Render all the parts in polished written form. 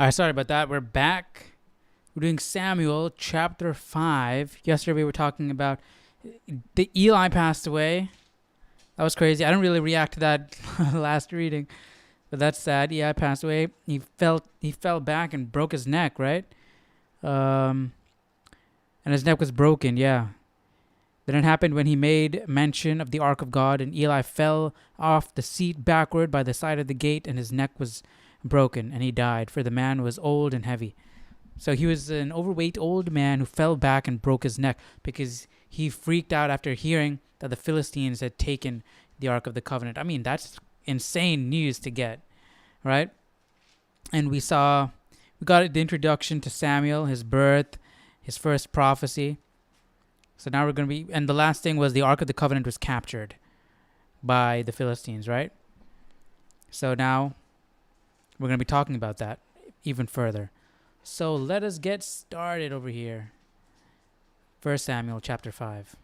All right, sorry about that. We're back. We're doing Samuel chapter 5. Yesterday we were talking about the Eli passed away. That was crazy. I didn't really react to that last reading, but that's sad. Eli passed away. He fell back and broke his neck, right? And his neck was broken, yeah. Then it happened when he made mention of the ark of God, and Eli fell off the seat backward by the side of the gate, and his neck was broken, and he died, for the man was old and heavy. So he was an overweight old man who fell back and broke his neck because he freaked out after hearing that the Philistines had taken the Ark of the Covenant. I mean, that's insane news to get, right? And we got the introduction to Samuel, his birth, his first prophecy. So now we're going to be, and the last thing was the Ark of the Covenant was captured by the Philistines, right? So now we're going to be talking about that even further. So let us get started over here. 1 Samuel chapter 5.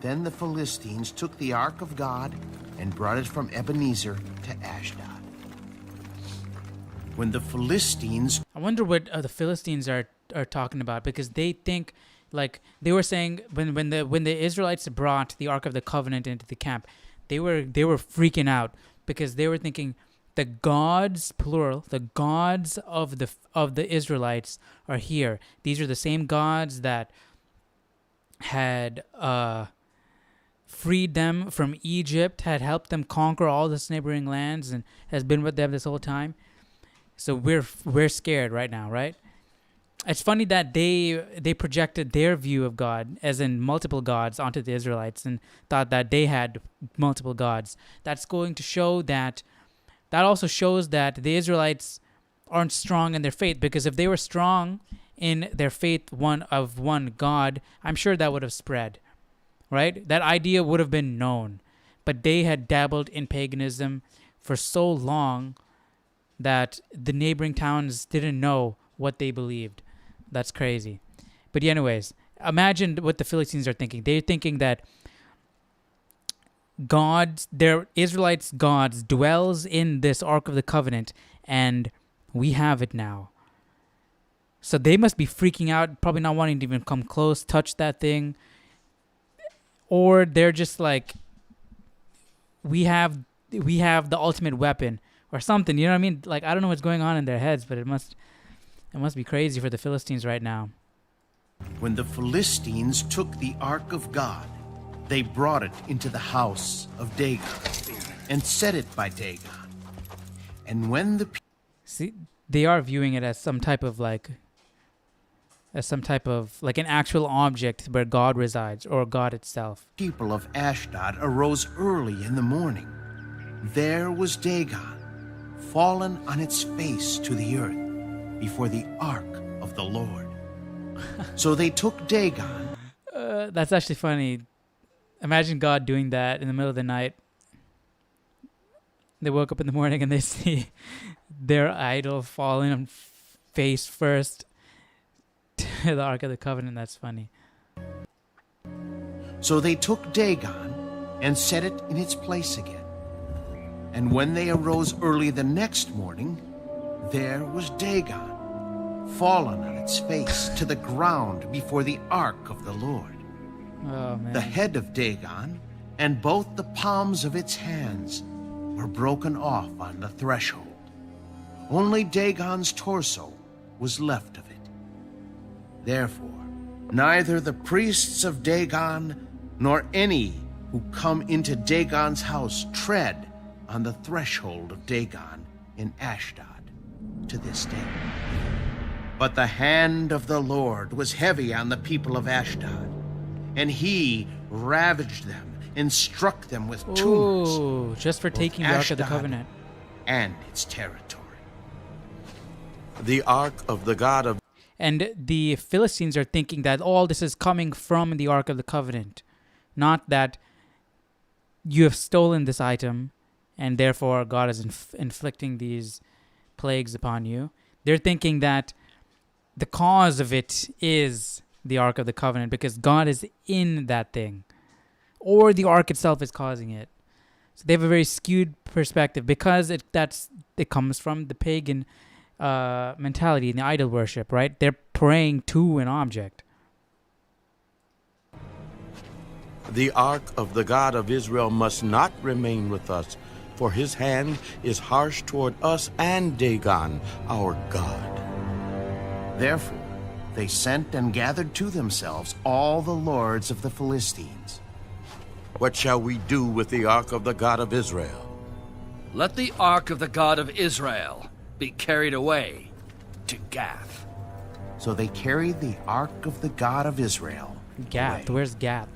Then the Philistines took the ark of God and brought it from Ebenezer to Ashdod. When the Philistines... I wonder what the Philistines are talking about, because they think, like they were saying when the Israelites brought the Ark of the Covenant into the camp, they were freaking out because they were thinking the gods, plural, the gods of the Israelites are here. These are the same gods that had freed them from Egypt, had helped them conquer all this neighboring lands, and has been with them this whole time. So we're scared right now, right? It's funny that they projected their view of God, as in multiple gods, onto the Israelites and thought that they had multiple gods. That's going to show that also shows that the Israelites aren't strong in their faith, because if they were strong in their faith one God, I'm sure that would have spread, right? That idea would have been known. But they had dabbled in paganism for so long that the neighboring towns didn't know what they believed. That's crazy. But anyways, imagine what the Philistines are thinking. They're thinking that their Israelites' gods dwells in this Ark of the Covenant, and we have it now. So they must be freaking out, probably not wanting to even come close, touch that thing. Or they're just like, we have the ultimate weapon or something. You know what I mean? Like, I don't know what's going on in their heads, but it must be crazy for the Philistines right now. When the Philistines took the ark of God, they brought it into the house of Dagon and set it by Dagon. And when the See, they are viewing it as some type of like an actual object where God resides, or God itself. people of Ashdod arose early in the morning, there was Dagon, fallen on its face to the earth before the ark of the Lord. So they took Dagon. That's actually funny. Imagine God doing that in the middle of the night. They woke up in the morning and they see their idol falling on face first to the Ark of the Covenant. That's funny. So they took Dagon and set it in its place again. And when they arose early the next morning, there was Dagon, fallen on its face to the ground before the ark of the Lord. Oh, man. The head of Dagon and both the palms of its hands were broken off on the threshold. Only Dagon's torso was left of it. Therefore, neither the priests of Dagon nor any who come into Dagon's house tread on the threshold of Dagon in Ashdod to this day. But the hand of the Lord was heavy on the people of Ashdod, and he ravaged them and struck them with tumors. Ooh, just for taking the Ark of the Ashdod Covenant. and its territory. The ark of the God of And the Philistines are thinking that all this is coming from the Ark of the Covenant. Not that you have stolen this item and therefore God is inflicting these plagues upon you. They're thinking that the cause of it is the Ark of the Covenant because God is in that thing. or the ark itself is causing it. So they have a very skewed perspective because it comes from the pagan mentality and the idol worship, right? They're praying to an object. The ark of the God of Israel must not remain with us, for his hand is harsh toward us and Dagon, our God. Therefore, they sent and gathered to themselves all the lords of the Philistines. What shall we do with the ark of the God of Israel? Let the ark of the God of Israel be carried away to Gath. So they carried the ark of the God of Israel Gath. away. Where's Gath?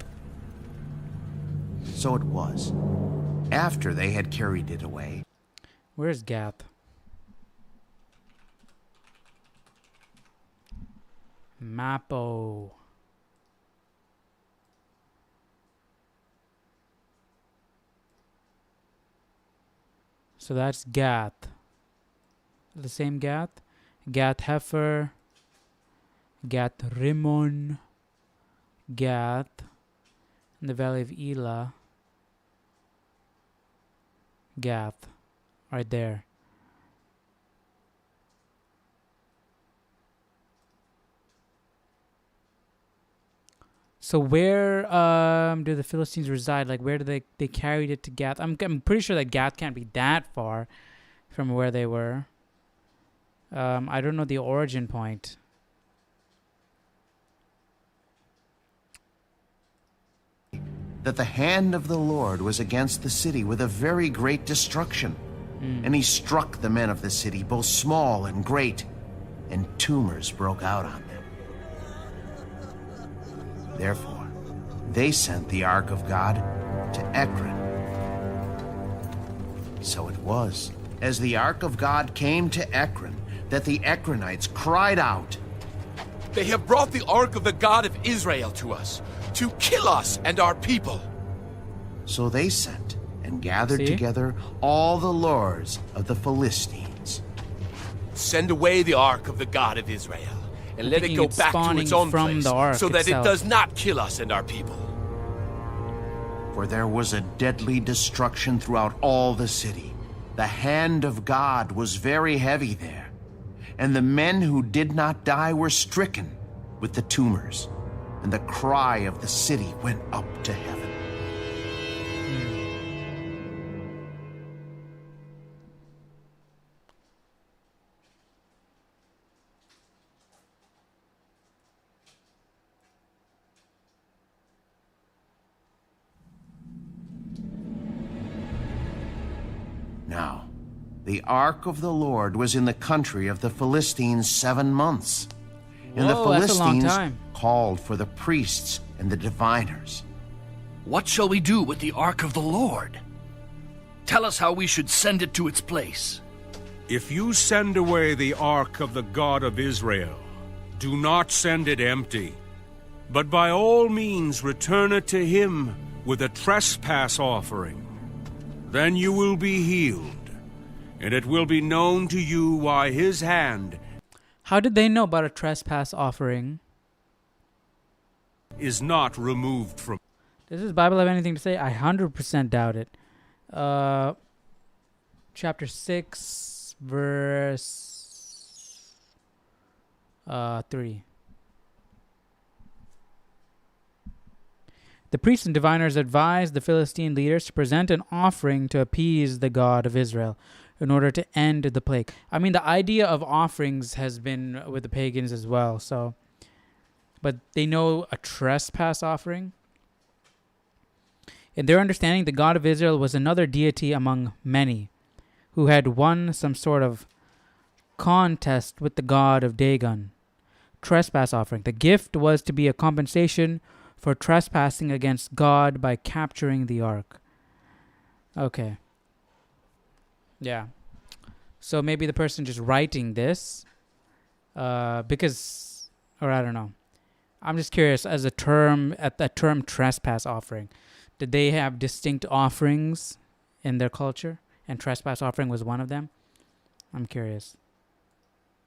So it was, after they had carried it away. Where's Gath? Mappo. So that's Gath. The same Gath? Gath Hefer. Gath Rimmon. Gath. In the valley of Elah. Gath. Right there. So where do the Philistines reside? Like where do they carried it to Gath? I'm pretty sure that Gath can't be that far from where they were. I don't know the origin point. That the hand of the Lord was against the city with a very great destruction. And he struck the men of the city, both small and great, and tumors broke out on them. Therefore, they sent the ark of God to Ekron. So it was, as the ark of God came to Ekron, that the Ekronites cried out, They have brought the ark of the God of Israel to us, to kill us and our people. So they sent and gathered See? together all the lords of the Philistines. Send away the ark of the God of Israel, and let it thinking go it's back to spawning its own from place, the ark so that itself. it does not kill us and our people. For there was a deadly destruction throughout all the city. The hand of God was very heavy there, and the men who did not die were stricken with the tumors, and the cry of the city went up to heaven. Now, the ark of the Lord was in the country of the Philistines 7 months. And the Whoa, that's a long Philistines time. called for the priests and the diviners. What shall we do with the ark of the Lord? Tell us how we should send it to its place. If you send away the ark of the God of Israel, do not send it empty, but by all means return it to him with a trespass offering. Then you will be healed, and it will be known to you why his hand How did they know about a trespass offering? is not removed from. Does this Bible have anything to say? I 100% doubt it. Chapter 6, verse 3. The priests and diviners advised the Philistine leaders to present an offering to appease the God of Israel in order to end the plague. I mean, the idea of offerings has been with the pagans as well. So, but they know a trespass offering. In their understanding, the God of Israel was another deity among many who had won some sort of contest with the god of Dagon. Trespass offering. The gift was to be a compensation for trespassing against God by capturing the ark. Okay. Yeah. So maybe the person just writing this, because, or I don't know. I'm just curious, as a term, at the term trespass offering, did they have distinct offerings in their culture? And trespass offering was one of them? I'm curious.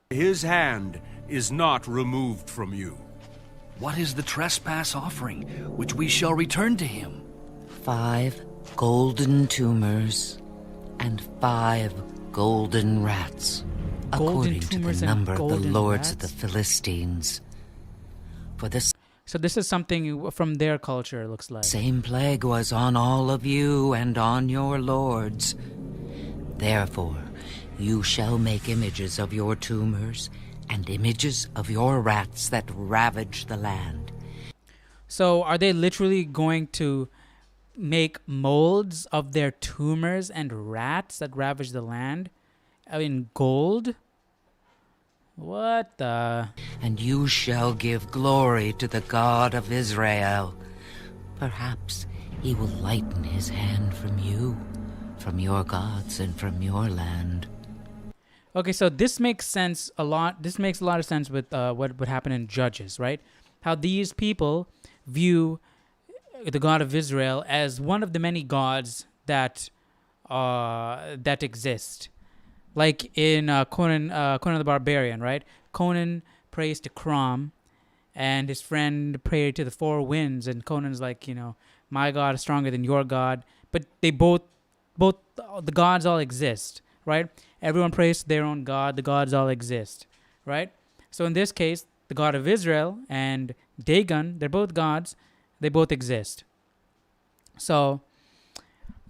His hand is not removed from you. What is the trespass offering which we shall return to him? 5 golden tumors and 5 golden rats, according to the number of the lords of the Philistines. For this So this is something from their culture, it looks like. same plague was on all of you and on your lords. Therefore, you shall make images of your tumors and images of your rats that ravage the land. So are they literally going to make molds of their tumors and rats that ravage the land in gold? What the? And you shall give glory to the God of Israel. Perhaps he will lighten his hand from you, from your gods, and from your land. Okay, so this makes sense a lot. This makes a lot of sense with what would happen in Judges, right? How these people view the God of Israel as one of the many gods that exist. Like in Conan the Barbarian, right? Conan prays to Crom, and his friend prayed to the four winds, and Conan's like, my God is stronger than your God. But they both the gods all exist, right? Everyone prays to their own God. The gods all exist, right? So in this case, the God of Israel and Dagon, they're both gods. They both exist. So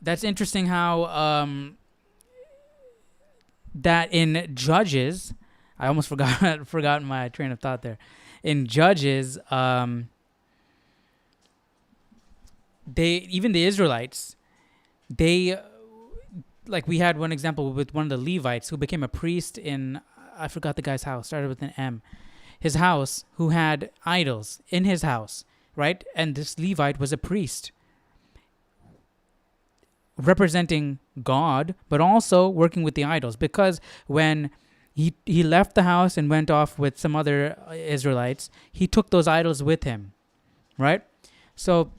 that's interesting how that in Judges, I almost forgot my train of thought there. In Judges, even the Israelites, like we had one example with one of the Levites who became a priest in, I forgot the guy's house, started with an M. His house, who had idols in his house, right? And this Levite was a priest representing God, but also working with the idols, because when he left the house and went off with some other Israelites, he took those idols with him, right? So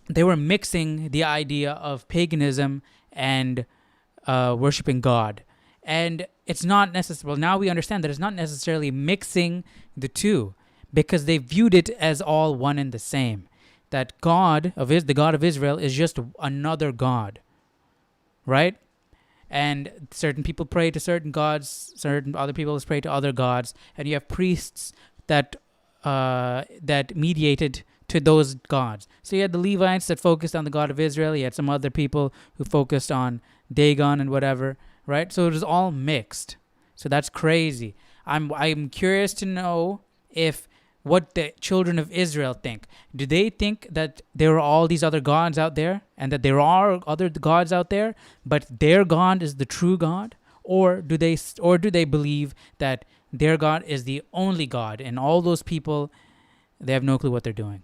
they were mixing the idea of paganism and worshiping God. And it's not necessary. Well, now we understand that it's not necessarily mixing the two, because they viewed it as all one and the same. That the God of Israel is just another God, right? And certain people pray to certain gods, certain other people pray to other gods, and you have priests that mediated to those gods. So you had the Levites that focused on the God of Israel. You had some other people who focused on Dagon and whatever, right? So it was all mixed. So that's crazy. I'm curious to know what the children of Israel think. Do they think that there are all these other gods out there, and that there are other gods out there, but their God is the true God? Or do they believe that their God is the only God, and all those people, they have no clue what they're doing?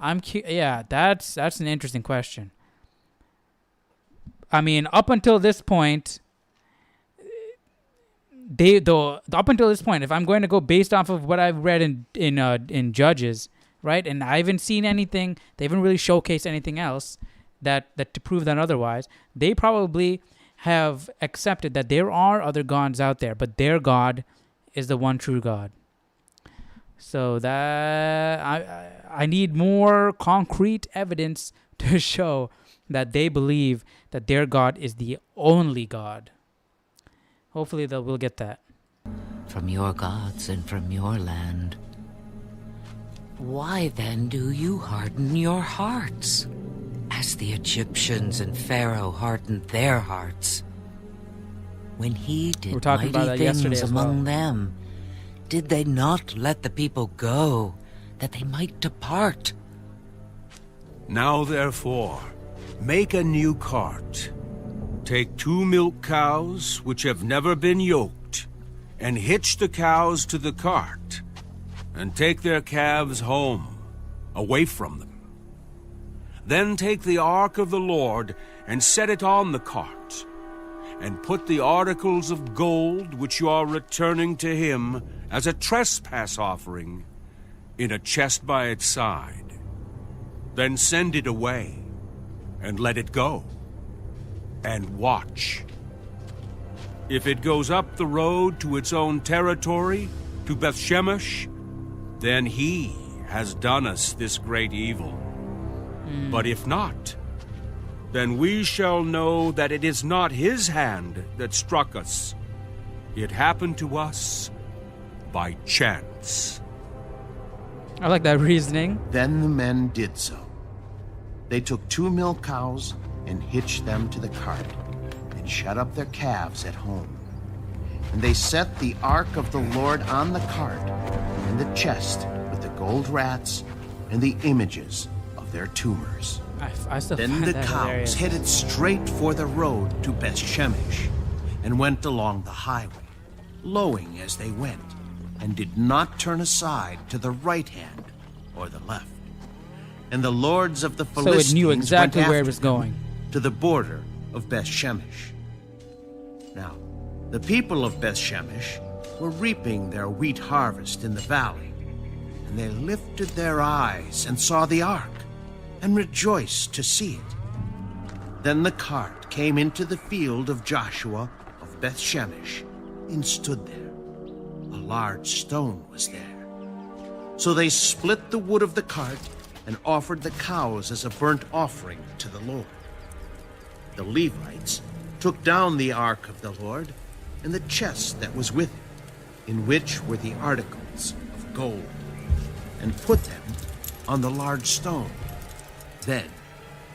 That's an interesting question. I mean, up until this point, if I'm going to go based off of what I've read in Judges, right, and I haven't seen anything, they haven't really showcased anything else that to prove that otherwise, they probably have accepted that there are other gods out there, but their God is the one true God. So that I need more concrete evidence to show that they believe that their God is the only God. Hopefully we'll get that. From your gods and from your land. Why then do you harden your hearts, as the Egyptians and Pharaoh hardened their hearts? When he did mighty things among them, did they not let the people go, that they might depart? Now therefore, make a new cart. Take 2 milk cows which have never been yoked, and hitch the cows to the cart, and take their calves home, away from them. Then take the ark of the Lord, and set it on the cart, and put the articles of gold which you are returning to him as a trespass offering in a chest by its side. Then send it away, and let it go, and watch. If it goes up the road to its own territory, to Bethshemesh, then he has done us this great evil. But if not, then we shall know that it is not his hand that struck us. It happened to us by chance. I like that reasoning. Then the men did so. They took 2 milk cows and hitched them to the cart, and shut up their calves at home. And they set the ark of the Lord on the cart, and the chest with the gold rats and the images of their tumors. I still Then find the that cows hilarious. headed straight for the road to Beth-Shemesh, and went along the highway, lowing as they went, and did not turn aside to the right hand or the left. And the lords of the So Philistines it knew exactly went where it after was them going. to the border of Beth-Shemesh. Now, the people of Beth-Shemesh were reaping their wheat harvest in the valley, and they lifted their eyes and saw the ark, and rejoiced to see it. Then the cart came into the field of Joshua of Beth-Shemesh, and stood there. A large stone was there. So they split the wood of the cart, and offered the cows as a burnt offering to the Lord. The Levites took down the ark of the Lord, and the chest that was with it, in which were the articles of gold, and put them on the large stone. Then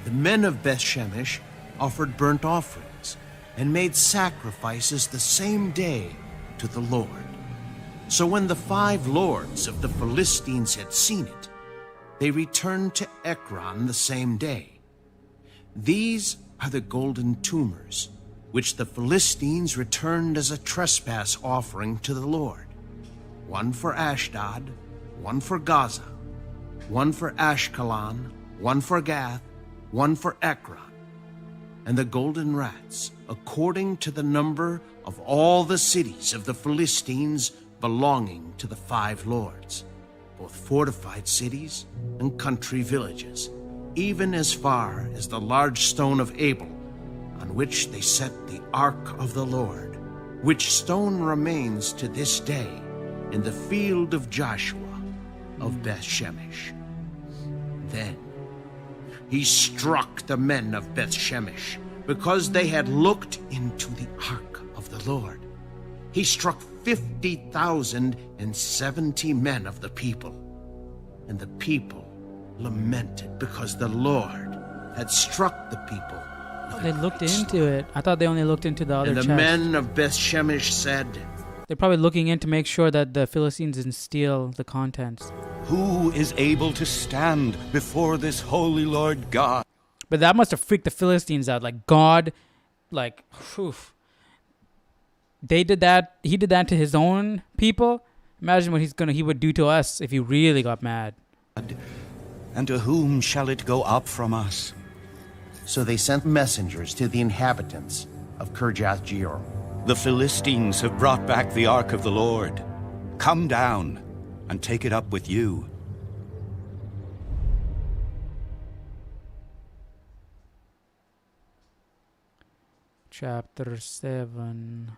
the men of Beth-Shemesh offered burnt offerings, and made sacrifices the same day to the Lord. So when the 5 lords of the Philistines had seen it, they returned to Ekron the same day. These are the golden tumors, which the Philistines returned as a trespass offering to the Lord. 1 for Ashdod, 1 for Gaza, 1 for Ashkelon, 1 for Gath, 1 for Ekron. And the golden rats, according to the number of all the cities of the Philistines belonging to the 5 lords, both fortified cities and country villages, even as far as the large stone of Abel, on which they set the ark of the Lord, which stone remains to this day in the field of Joshua of Beth-Shemesh. Then he struck the men of Beth-Shemesh, because they had looked into the ark of the Lord. He struck 50,070 men of the people, and the people lamented because the Lord had struck the people. They looked into it. I thought they only looked into the other And the chest. men of Beth-Shemesh said, They're probably looking in to make sure that the Philistines didn't steal the contents. Who is able to stand before this holy Lord God? But that must have freaked the Philistines out. Like, God, like, whew. They did that. He did that to his own people. Imagine what he would do to us if he really got mad. And to whom shall it go up from us? So they sent messengers to the inhabitants of Kirjath-Jearim. The Philistines have brought back the ark of the Lord. Come down and take it up with you. Chapter 7.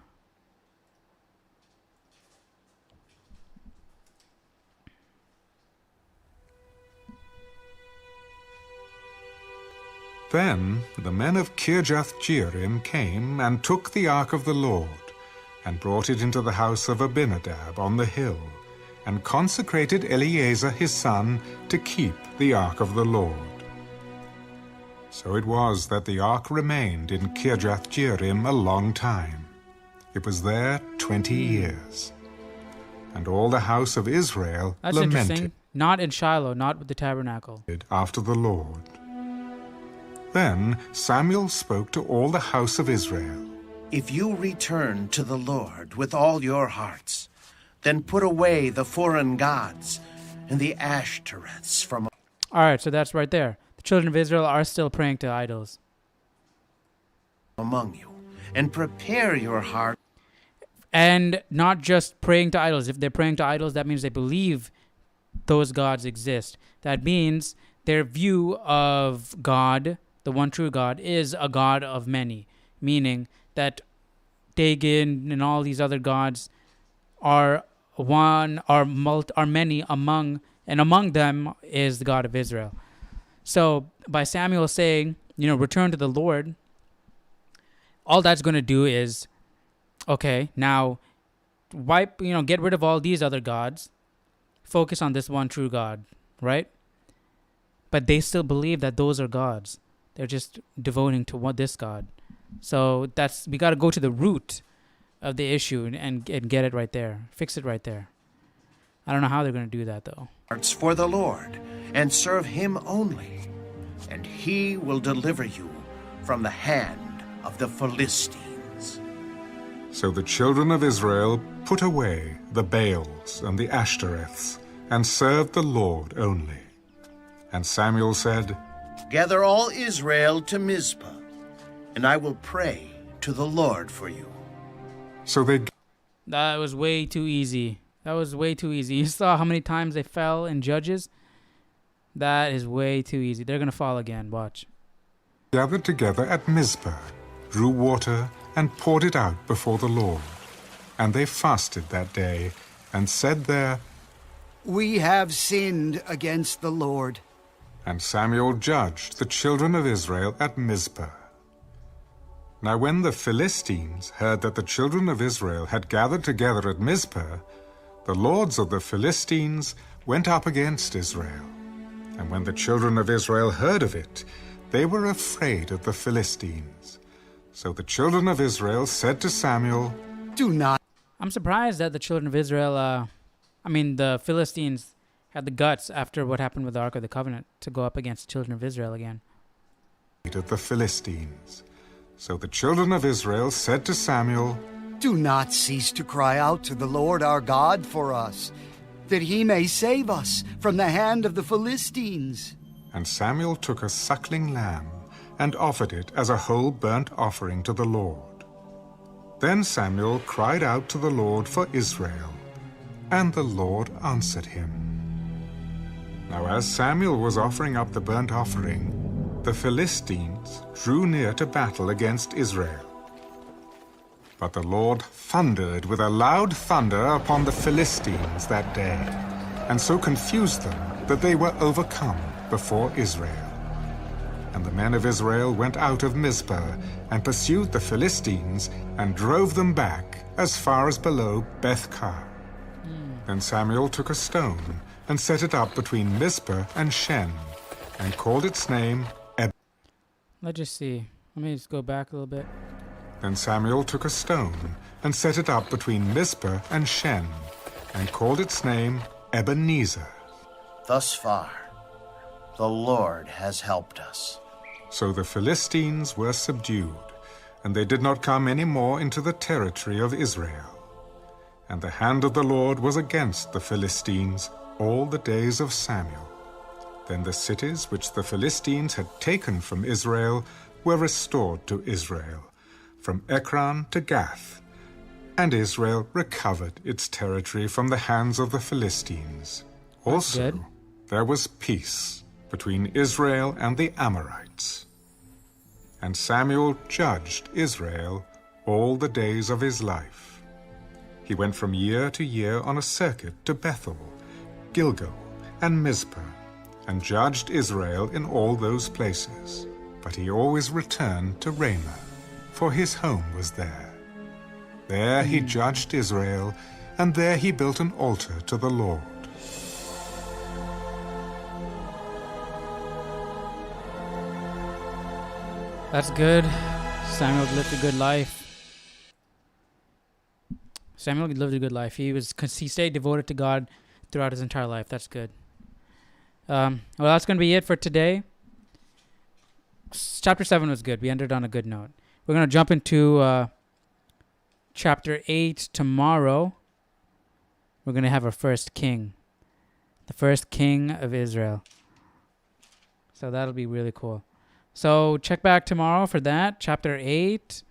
Then the men of Kirjath-Jearim came and took the ark of the Lord, and brought it into the house of Abinadab on the hill, and consecrated Eleazar his son to keep the ark of the Lord. So it was that the ark remained in Kirjath-Jearim a long time. It was there 20 years. And all the house of Israel That's lamented interesting. Not in Shiloh, not with the tabernacle. after the Lord. Then Samuel spoke to all the house of Israel. If you return to the Lord with all your hearts, then put away the foreign gods and the Ashtoreths from... All right, so that's right there. The children of Israel are still praying to idols. among you, and prepare your heart. And not just praying to idols. If they're praying to idols, that means they believe those gods exist. That means their view of God, the one true God, is a God of many. Meaning that Dagon and all these other gods are many among them is the God of Israel. So by Samuel saying return to the Lord, all that's going to do is, okay, now get rid of all these other gods, focus on this one true God, right? But they still believe that those are gods. They're just devoting to this God. So we got to go to the root of the issue and get it right there, fix it right there. I don't know how they're going to do that though. Hearts for the Lord, and serve him only, and he will deliver you from the hand of the Philistines. So the children of Israel put away the Baals and the Ashtoreths, and served the Lord only. And Samuel said, Gather all Israel to Mizpah, and I will pray to the Lord for you. So they... That was way too easy. You saw how many times they fell in Judges? That is way too easy. They're going to fall again. Watch. Gathered together at Mizpah, drew water, and poured it out before the Lord. And they fasted that day, and said there, We have sinned against the Lord. And Samuel judged the children of Israel at Mizpah. Now when the Philistines heard that the children of Israel had gathered together at Mizpah, the lords of the Philistines went up against Israel. And when the children of Israel heard of it, they were afraid of the Philistines. So the children of Israel said to Samuel, Do not... I'm surprised that the children of Israel, the Philistines had the guts after what happened with the Ark of the Covenant to go up against the children of Israel again. Of the Philistines. So the children of Israel said to Samuel, Do not cease to cry out to the Lord our God for us, that he may save us from the hand of the Philistines. And Samuel took a suckling lamb and offered it as a whole burnt offering to the Lord. Then Samuel cried out to the Lord for Israel, and the Lord answered him. Now as Samuel was offering up the burnt offering, the Philistines drew near to battle against Israel. But the Lord thundered with a loud thunder upon the Philistines that day, and so confused them that they were overcome before Israel. And the men of Israel went out of Mizpah and pursued the Philistines and drove them back as far as below Beth-kar. Then Samuel took a stone and set it up between Mizpah and Shen, and called its name Let's just see. Let me just go back a little bit. Then Samuel took a stone and set it up between Mizpah and Shen, and called its name Ebenezer. Thus far, the Lord has helped us. So the Philistines were subdued, and they did not come any more into the territory of Israel. And the hand of the Lord was against the Philistines all the days of Samuel. Then the cities which the Philistines had taken from Israel were restored to Israel, from Ekron to Gath, and Israel recovered its territory from the hands of the Philistines. Also, there was peace between Israel and the Amorites. And Samuel judged Israel all the days of his life. He went from year to year on a circuit to Bethel, Gilgal, and Mizpah, and judged Israel in all those places. But he always returned to Ramah, for his home was there. There he judged Israel, and there he built an altar to the Lord. That's good. Samuel lived a good life. He stayed devoted to God throughout his entire life. That's good. Well, that's going to be it for today. Chapter 7 was good. We ended on a good note. We're going to jump into chapter 8 tomorrow. We're going to have our first king. The first king of Israel. So that'll be really cool. So check back tomorrow for that, chapter 8.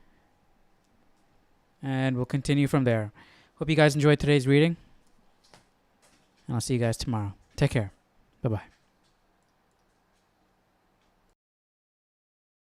And we'll continue from there. Hope you guys enjoyed today's reading. And I'll see you guys tomorrow. Take care. Bye-bye.